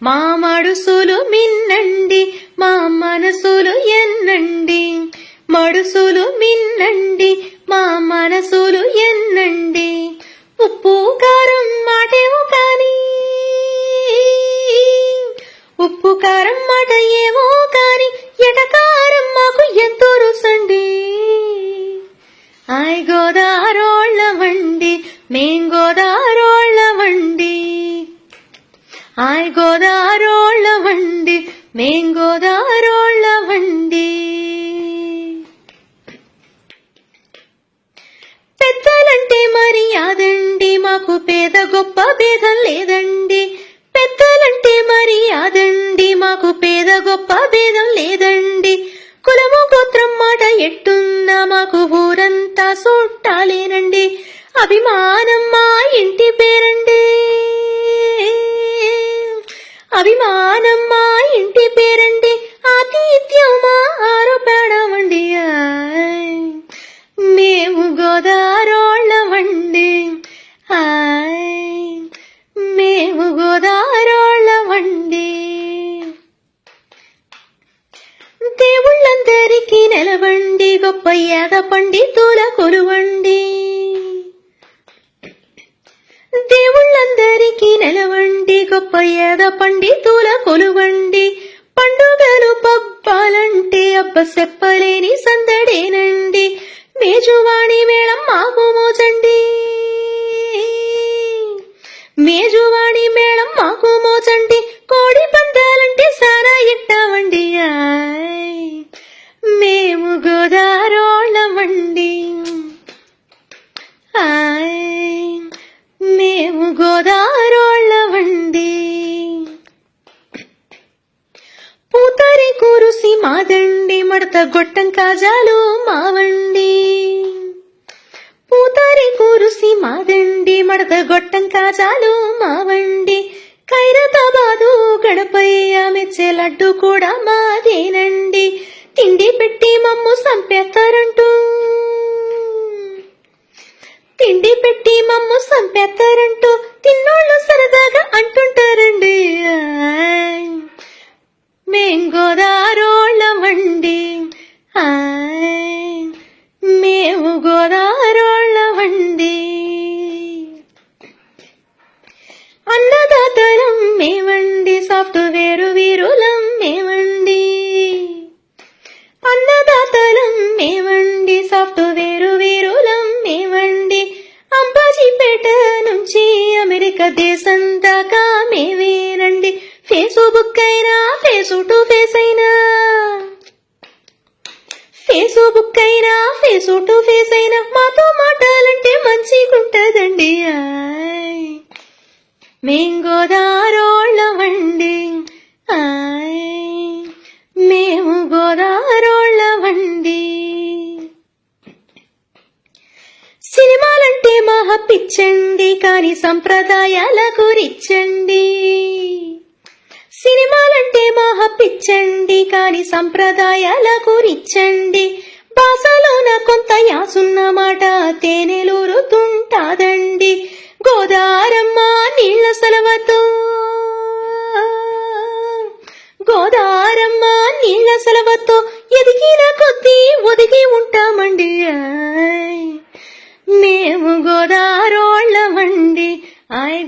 మా మడుసులు మిన్నండి మా మనసులు ఎన్నండి మడుసులు మిన్నండి మా మనసులు ఎన్నండి ఉప్పు కారం మాటేమో కాని ఉప్పు కారం మాట ఏమో కాని ఎటకారం మాకు ఎంతో రుసండి ఆయ్ గోదారోళ్ళవండి మేం గోదారోళ్ళవండి ఆయ్ గోదారోళ్ళవండి మేం గోదారోళ్ళవండి పెద్దలంటే మర్యాదండి మాకు పేద గొప్ప భేదం లేదండి పెద్దలంటే మర్యాదండి మాకు పేద గొప్ప భేదం లేదండి కులము గోత్రం మాట ఎట్టున్నా మాకు ఊరంతా చుట్టాలేనండి అభిమానం మా ఇంటి పేరండి అభిమానం మా ఇంటి పేరండి ఆతిథ్యం మా ఆరోపణమండి మేము గోదారోళ్ళమండి మేము గోదారోళ్ళమండి దేవుళ్ళందరికీ నెలవండి గొప్ప యాద పండితుల కొలువండి దేవుళ్ళందరికీ నెలవండి గొప్ప యాద పండితుల కొలువండి పండుగలు పబ్బాలంటే అబ్బ చెప్పలేని సందడేనండి మేజువాణి మేళం మాకు మోచండి మేజువాణి మేళం మాకు మోచండి కోడి పందాలంటే సారా ఇట్టామండి మేము గోదారోళ్ళమండి మేము గోదారోళ్ళమండి పూతరి కురుసి మాదండి మడత గొట్టం కాజాలు మావండి పూతరి కురుసి మాదండి మడత గొట్టం కాజాలు మావండి ఖైరతాబాదు గడపయ్య మెచ్చే లడ్డు కూడా మాదేనండి తిండి పెట్టి మమ్ము సంపేస్తారంటూ తిండి పెట్టి మమ్ము సంపేస్తారంటూ తిన్నోళ్ళు సరదాగా అంటుంటారండి మేం గోదారోళ్ళమండి మేము గోదారోళ్ళమండి అన్నదాతలం మేమండి సాఫ్ట్వేర్ వీరులం మేమండి అన్నదాతలం మేమండి సాఫ్ట్వేర్ వీరులం మేమండి అంబాజీపేట నుంచి అమెరికా దేశం దాకా మేమేనండి ఫేస్బుక్ అయినా ఫేస్ టు ఫేస్ అయినా ఫేస్బుక్ అయినా ఫేస్ టు ఫేస్ అయినా మాతో మాటాలంటే మంచిగుంటదండి మేం గోదారోళ్ళమండి మేము గోదారోళ్ళమండి సినిమాలంటే మహా పిచ్చండి కాని సంప్రదాయాలకు రిచ్చండి సినిమాలంటే మహా పిచ్చండి కాని సంప్రదాయాలకు రిచ్చండి భాషలోన కొంత యాసున్న మాట తేనెలూరుతుంటాదండి గోదారమ్మ నీళ్ల సలవతో గోదారమ్మ నీళ్ల సలవతో ఎదిగిన కొద్దీ ఒదిగి ఉంటామండి మేము గోదారోళ్ళమండి ఆయ్